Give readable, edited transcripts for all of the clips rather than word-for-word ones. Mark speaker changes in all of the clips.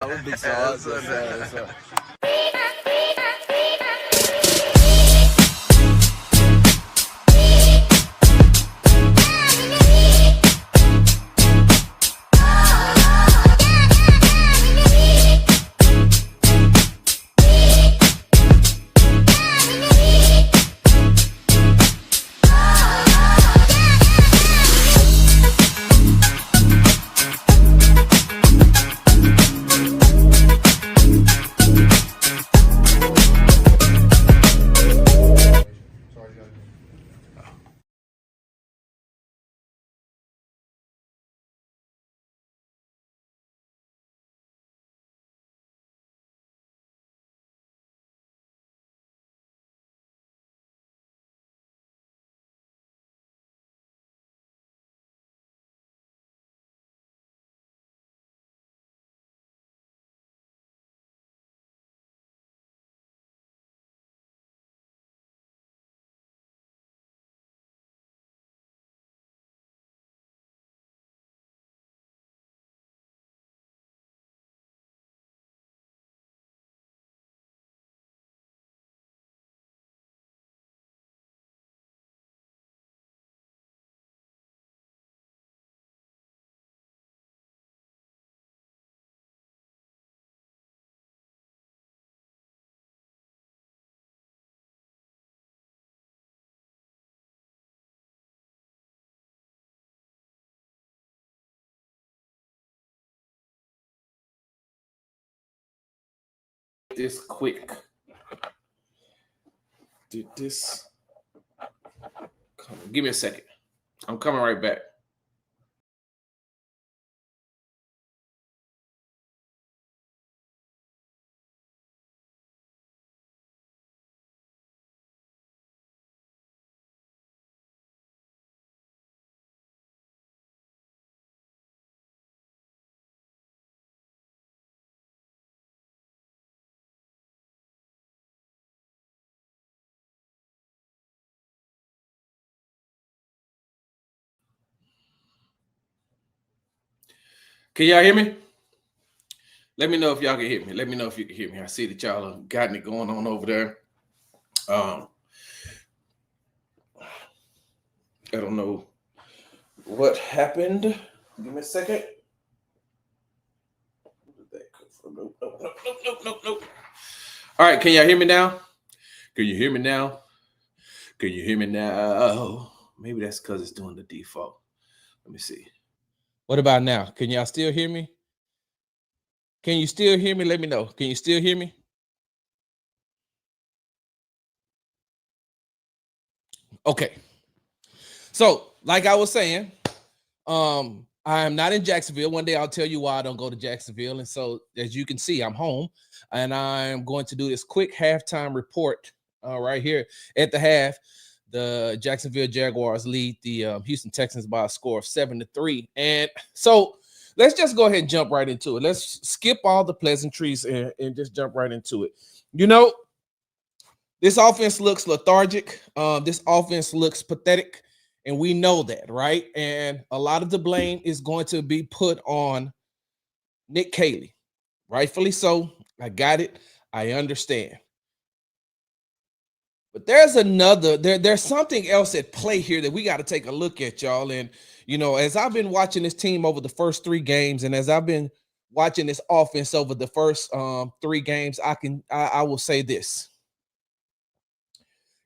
Speaker 1: I'm a big so.
Speaker 2: This quick. Did this? Give me a second. I'm coming right back. Can y'all hear me? Let me know if y'all can hear me. Let me know if you can hear me. I see that y'all have gotten it going on over there. I don't know what happened. Give me a second. Where did that come from? Nope. All right, can y'all hear me now? Can you hear me now? Can you hear me now? Maybe that's because it's doing the default. Let me see. What about now? Can y'all still hear me? Can you still hear me? Let me know. Can you still hear me? Okay. So, like I was saying, I'm not in Jacksonville. One day I'll tell you why I don't go to Jacksonville. And so, as you can see, I'm home, and I'm going to do this quick halftime report right here at the half. The Jacksonville Jaguars lead the Houston Texans by a score of 7-3. And so let's just go ahead and jump right into it. Let's skip all the pleasantries and just jump right into it. You know, this offense looks lethargic. This offense looks pathetic. And we know that, right? And a lot of the blame is going to be put on Nick Caley. Rightfully so. I got it. I understand. But there's there's something else at play here that we got to take a look at, y'all. And, you know, as I've been watching this team over the first 3 games, and as I've been watching this offense over the first 3 games, I will say this.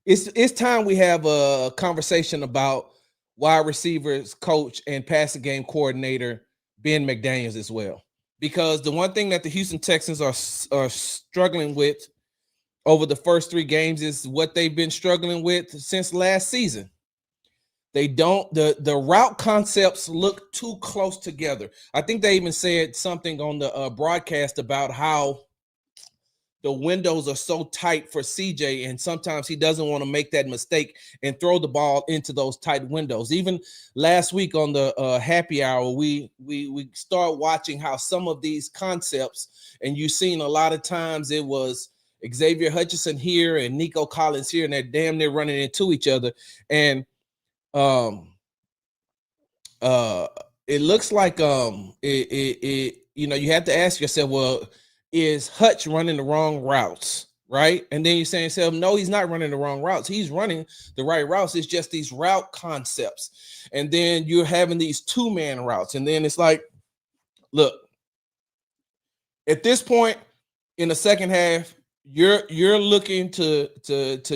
Speaker 2: It's time we have a conversation about wide receivers coach and passing game coordinator Ben McDaniels as well. Because the one thing that the Houston Texans are struggling with over the first 3 games is what they've been struggling with since last season. They don't, the route concepts look too close together. I think they even said something on the broadcast about how the windows are so tight for CJ, and sometimes he doesn't want to make that mistake and throw the ball into those tight windows. Even last week on the happy hour, we start watching how some of these concepts, and you've seen a lot of times it was Xavier Hutchinson here and Nico Collins here, and they're damn near running into each other. And it looks like you have to ask yourself, well, is Hutch running the wrong routes? Right. And then you're saying to yourself, no, he's not running the wrong routes. He's running the right routes. It's just these route concepts. And then you're having these 2-man routes. And then it's like, look, at this point in the second half, you're looking to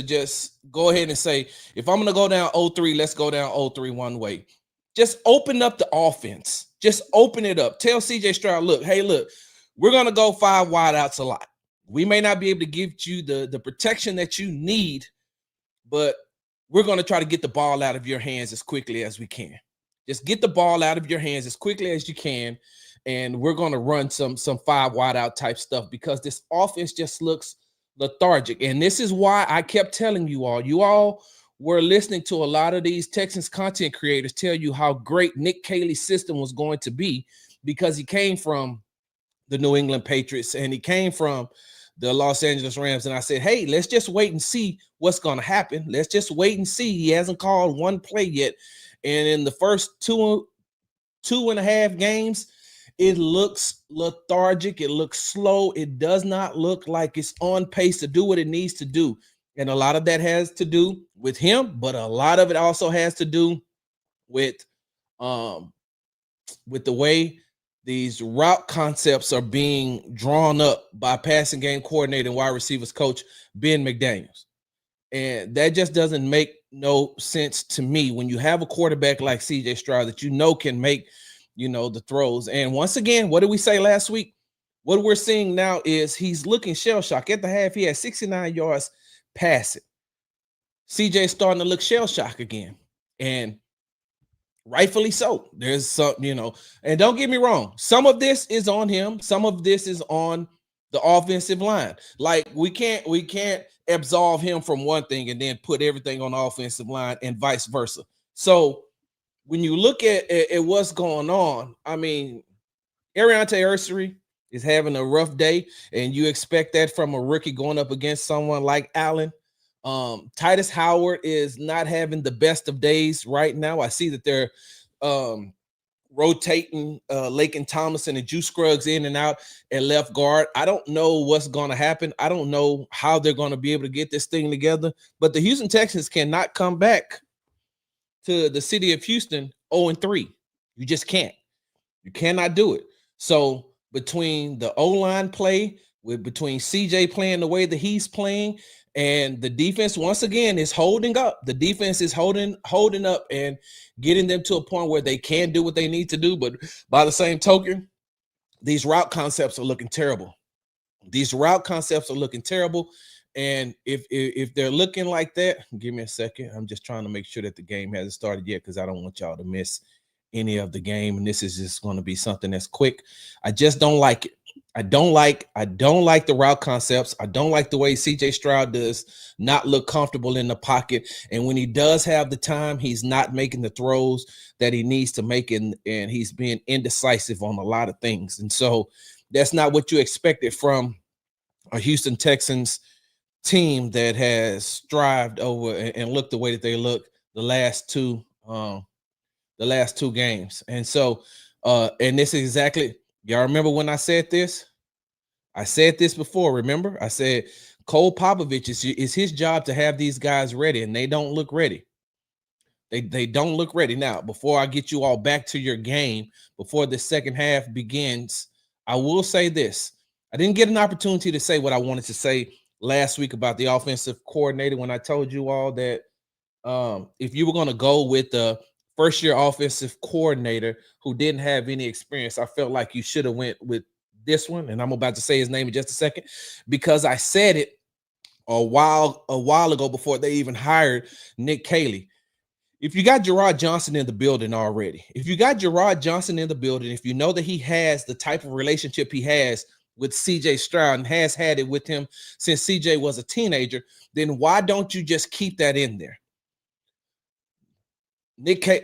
Speaker 2: just go ahead and say, if I'm going to go down 0-3, let's go down 0-3 one way. Just open up the offense. Just open it up. Tell CJ Stroud, look, we're going to go 5 wide outs a lot. We may not be able to give you the protection that you need, but we're going to try to get the ball out of your hands as quickly as we can. Just get the ball out of your hands as quickly as you can, and we're going to run some 5 wide out type stuff because this offense just looks lethargic. And this is why I kept telling you all were listening to a lot of these Texans content creators tell you how great Nick Caley's system was going to be because he came from the New England Patriots and he came from the Los Angeles Rams. And I said, hey, let's just wait and see what's going to happen. Let's just wait and see. He hasn't called one play yet. And in the first two and a half games, it looks lethargic. It looks slow. It does not look like it's on pace to do what it needs to do. And a lot of that has to do with him, but a lot of it also has to do with the way these route concepts are being drawn up by passing game coordinator and wide receivers coach Ben McDaniels. And that just doesn't make no sense to me when you have a quarterback like CJ Stroud that can make, the throws. And once again, what did we say last week? What we're seeing now is he's looking shell-shocked. At the half, he had 69 yards passing. CJ's starting to look shell-shocked again. And rightfully so. There's some, and don't get me wrong. Some of this is on him. Some of this is on the offensive line. Like we can't absolve him from one thing and then put everything on the offensive line and vice versa. So when you look at what's going on, I mean, Ariante Ursery is having a rough day, and you expect that from a rookie going up against someone like Allen. Titus Howard is not having the best of days right now. I see that they're rotating Laken Tomlinson and Juice Scruggs in and out at left guard. I don't know what's going to happen. I don't know how they're going to be able to get this thing together, but the Houston Texans cannot come back to the city of Houston 0-3. You just can't. You cannot do it. So between the O-line play, between CJ playing the way that he's playing, and the defense once again is holding up. The defense is holding up and getting them to a point where they can do what they need to do. But by the same token, these route concepts are looking terrible. And if they're looking like that, give me a second. I'm just trying to make sure that the game hasn't started yet because I don't want y'all to miss any of the game. And this is just going to be something that's quick. I just don't like it. I don't like the route concepts. I don't like the way CJ Stroud does not look comfortable in the pocket. And when he does have the time, he's not making the throws that he needs to make, and he's being indecisive on a lot of things. And so that's not what you expected from a Houston Texans team that has strived over and looked the way that they look the last two games. And so and this is exactly, y'all remember when I said this? I said this before, remember? I said Cole Popovich is his job to have these guys ready, and they don't look ready. They don't look ready. Now, before I get you all back to your game, before the second half begins, I will say this. I didn't get an opportunity to say what I wanted to say last week about the offensive coordinator when I told you all that if you were going to go with the first-year offensive coordinator who didn't have any experience, I felt like you should have went with this one, and I'm about to say his name in just a second, because I said it a while ago before they even hired Nick Caley. If you got Gerard Johnson in the building already, if you know that he has the type of relationship he has with CJ Stroud and has had it with him since CJ was a teenager, then why don't you just keep that in there?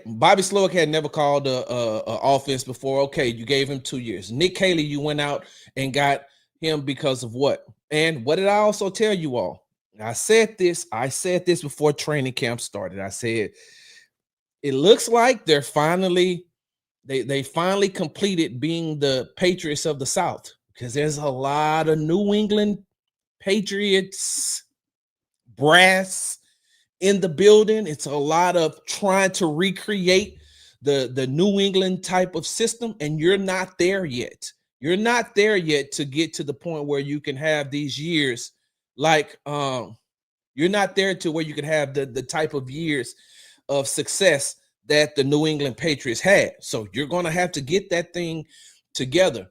Speaker 2: Bobby Slowick had never called a offense before. Okay, you gave him 2 years. Nick Caley, you went out and got him because of what? And what did I also tell you all? I said this before training camp started. I said, it looks like they're finally they finally completed being the Patriots of the South, because there's a lot of New England Patriots brass in the building. It's a lot of trying to recreate the New England type of system, and you're not there yet. You're not there yet to get to the point where you can have these years like you're not there to where you can have the type of years of success that the New England Patriots had. So you're going to have to get that thing together.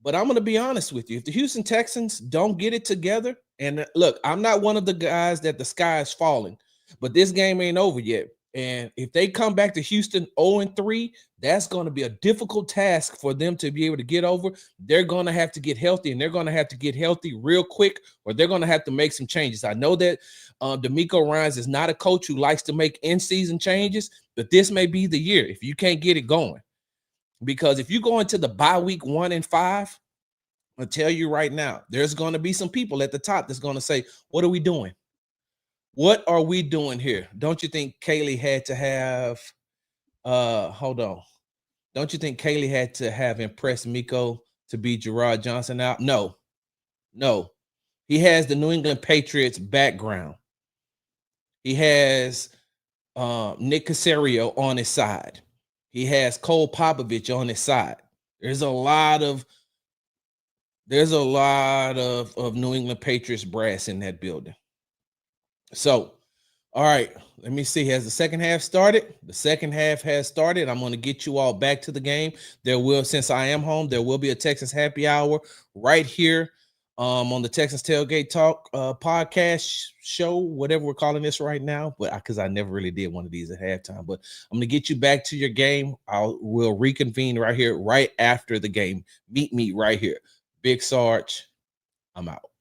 Speaker 2: But I'm going to be honest with you. If the Houston Texans don't get it together, and look, I'm not one of the guys that the sky is falling, but this game ain't over yet. And if they come back to Houston 0-3, that's going to be a difficult task for them to be able to get over. They're going to have to get healthy, and they're going to have to get healthy real quick, or they're going to have to make some changes. I know that DeMeco Ryans is not a coach who likes to make in-season changes, but this may be the year if you can't get it going. Because if you go into the bye week 1 and 5, I'll tell you right now, there's going to be some people at the top that's going to say, what are we doing? What are we doing here? Don't you think Kaylee had to have hold on. Don't you think Kaylee had to have impressed Miko to beat Gerard Johnson out? No. He has the New England Patriots background. He has Nick Caserio on his side. He has Cole Popovich on his side. There's a lot of New England Patriots brass in that building. So, all right, let me see. Has the second half started? The second half has started. I'm going to get you all back to the game. Since I am home, there will be a Texans happy hour right here on the Texans Tailgate Talk podcast show, whatever we're calling this right now. But because I never really did one of these at halftime, but I'm going to get you back to your game. We'll reconvene right here, right after the game. Meet me right here. Big Sarge, I'm out.